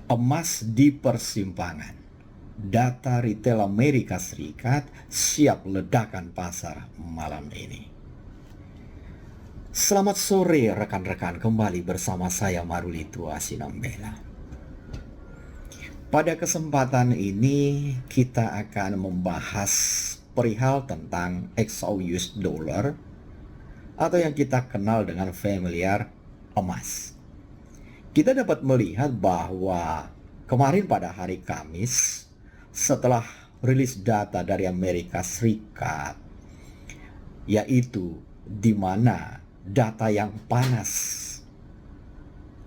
Emas di persimpangan. Data retail Amerika Serikat siap ledakan pasar malam ini. Selamat sore rekan-rekan, kembali bersama saya Marulitua Sinambela. Pada kesempatan ini kita akan membahas perihal tentang XO-US dollar atau yang kita kenal dengan familiar emas. Kita dapat melihat bahwa kemarin pada hari Kamis, setelah rilis data dari Amerika Serikat, yaitu di mana data yang panas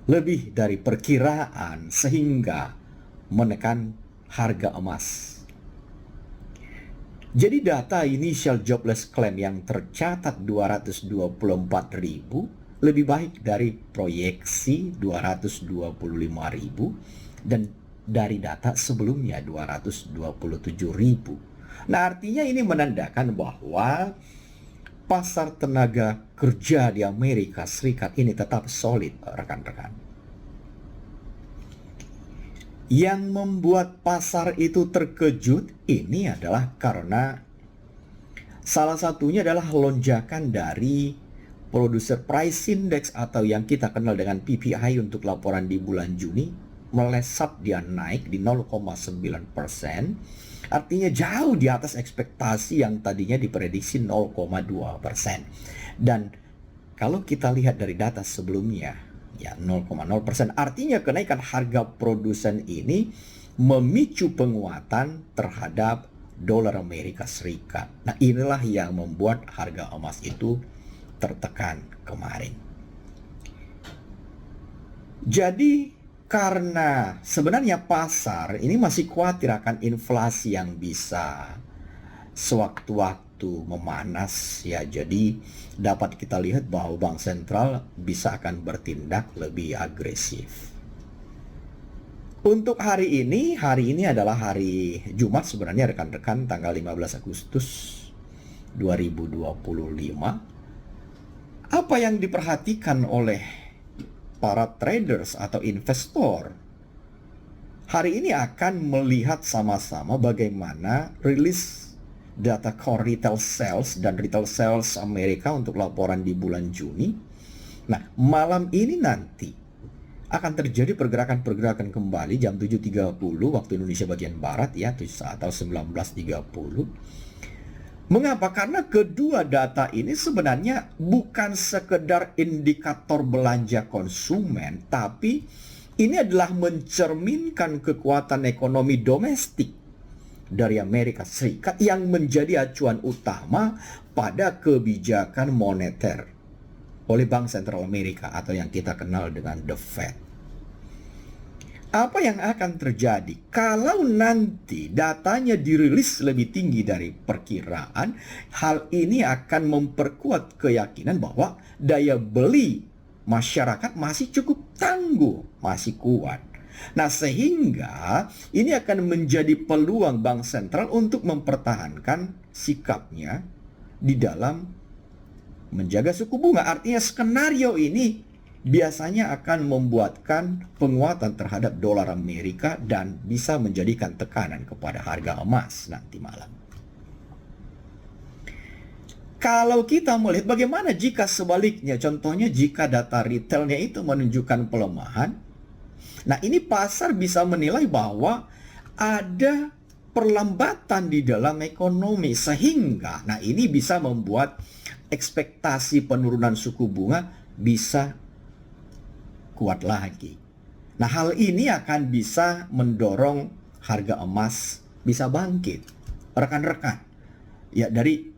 lebih dari perkiraan sehingga menekan harga emas. Jadi data initial jobless claim yang tercatat 224.000 lebih baik dari proyeksi 225.000 dan dari data sebelumnya 227.000. Nah, artinya ini menandakan bahwa pasar tenaga kerja di Amerika Serikat ini tetap solid, rekan-rekan. Yang membuat pasar itu terkejut ini adalah karena salah satunya adalah lonjakan dari Producer Price Index atau yang kita kenal dengan PPI untuk laporan di bulan Juni melesat, dia naik di 0,9%, artinya jauh di atas ekspektasi yang tadinya diprediksi 0,2%. Dan kalau kita lihat dari data sebelumnya, ya 0,0%, artinya kenaikan harga produsen ini memicu penguatan terhadap dolar Amerika Serikat. Nah, inilah yang membuat harga emas itu tertekan kemarin. Jadi karena sebenarnya pasar ini masih khawatir akan inflasi yang bisa sewaktu-waktu memanas, ya, jadi dapat kita lihat bahwa Bank Sentral bisa akan bertindak lebih agresif. Untuk hari ini adalah hari Jumat sebenarnya rekan-rekan, tanggal 15 Agustus 2025. Apa yang diperhatikan oleh para traders atau investor hari ini akan melihat sama-sama bagaimana rilis data core retail sales dan retail sales Amerika untuk laporan di bulan Juni. Nah, malam ini nanti akan terjadi pergerakan-pergerakan kembali jam 7.30 waktu Indonesia bagian Barat, ya, atau 19.30. Mengapa? Karena kedua data ini sebenarnya bukan sekedar indikator belanja konsumen, tapi ini adalah mencerminkan kekuatan ekonomi domestik dari Amerika Serikat yang menjadi acuan utama pada kebijakan moneter oleh Bank Sentral Amerika atau yang kita kenal dengan The Fed. Apa yang akan terjadi kalau nanti datanya dirilis lebih tinggi dari perkiraan? Hal ini akan memperkuat keyakinan bahwa daya beli masyarakat masih cukup tangguh, masih kuat. Nah, sehingga ini akan menjadi peluang Bank Sentral untuk mempertahankan sikapnya di dalam menjaga suku bunga. Artinya skenario ini biasanya akan membuatkan penguatan terhadap dolar Amerika dan bisa menjadikan tekanan kepada harga emas nanti malam. Kalau kita melihat bagaimana jika sebaliknya, contohnya jika data retailnya itu menunjukkan pelemahan, nah ini pasar bisa menilai bahwa ada perlambatan di dalam ekonomi sehingga, nah ini bisa membuat ekspektasi penurunan suku bunga bisa kuat lagi. Nah, hal ini akan bisa mendorong harga emas bisa bangkit, rekan-rekan. Ya, dari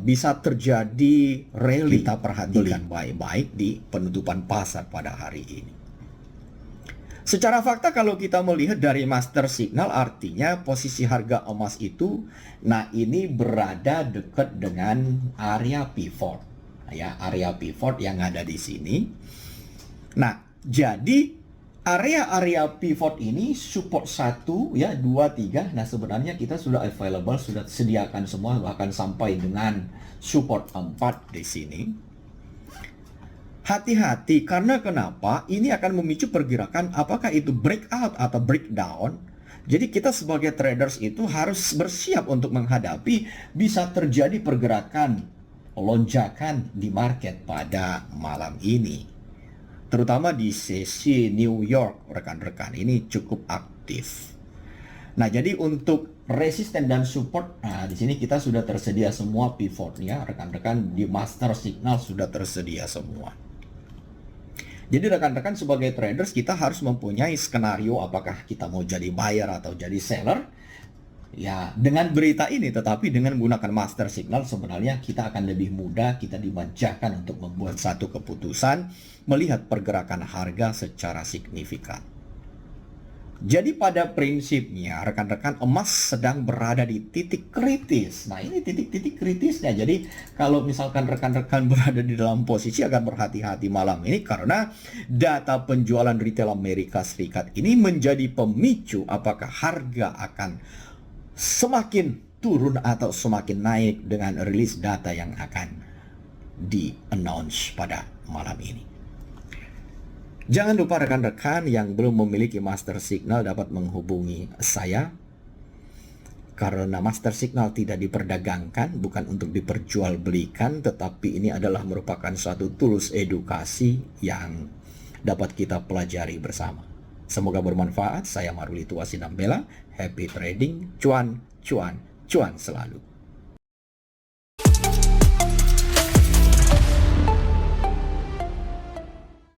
bisa terjadi rally. Kita perhatikan baik-baik di penutupan pasar pada hari ini. Secara fakta kalau kita melihat dari master signal, artinya posisi harga emas itu, nah ini berada dekat dengan area pivot, ya, area pivot yang ada di sini. Nah, jadi area-area pivot ini support 1, ya, 2, 3. Nah, sebenarnya kita sudah available, sudah sediakan semua, bahkan sampai dengan support 4 di sini. Hati-hati, karena kenapa? Ini akan memicu pergerakan, apakah itu breakout atau breakdown. Jadi kita sebagai traders itu harus bersiap untuk menghadapi bisa terjadi pergerakan lonjakan di market pada malam ini. Terutama di sesi New York, rekan-rekan, ini cukup aktif. Nah, jadi untuk resisten dan support, nah di sini kita sudah tersedia semua pivotnya, rekan-rekan, di master signal sudah tersedia semua. Jadi rekan-rekan sebagai traders kita harus mempunyai skenario apakah kita mau jadi buyer atau jadi seller. Ya, dengan berita ini, tetapi dengan menggunakan master signal sebenarnya kita akan lebih mudah, kita dimanjakan untuk membuat satu keputusan, melihat pergerakan harga secara signifikan. Jadi pada prinsipnya rekan-rekan, emas sedang berada di titik kritis. Nah, ini titik-titik kritisnya. Jadi kalau misalkan rekan-rekan berada di dalam posisi akan berhati-hati malam ini, karena data penjualan retail Amerika Serikat ini menjadi pemicu apakah harga akan semakin turun atau semakin naik dengan rilis data yang akan di-announce pada malam ini. Jangan lupa rekan-rekan yang belum memiliki master signal dapat menghubungi saya, karena master signal tidak diperdagangkan, bukan untuk diperjualbelikan, tetapi ini adalah merupakan suatu tools edukasi yang dapat kita pelajari bersama. Semoga bermanfaat. Saya Maruli Tuasinambela. Happy trading, cuan, cuan, cuan selalu.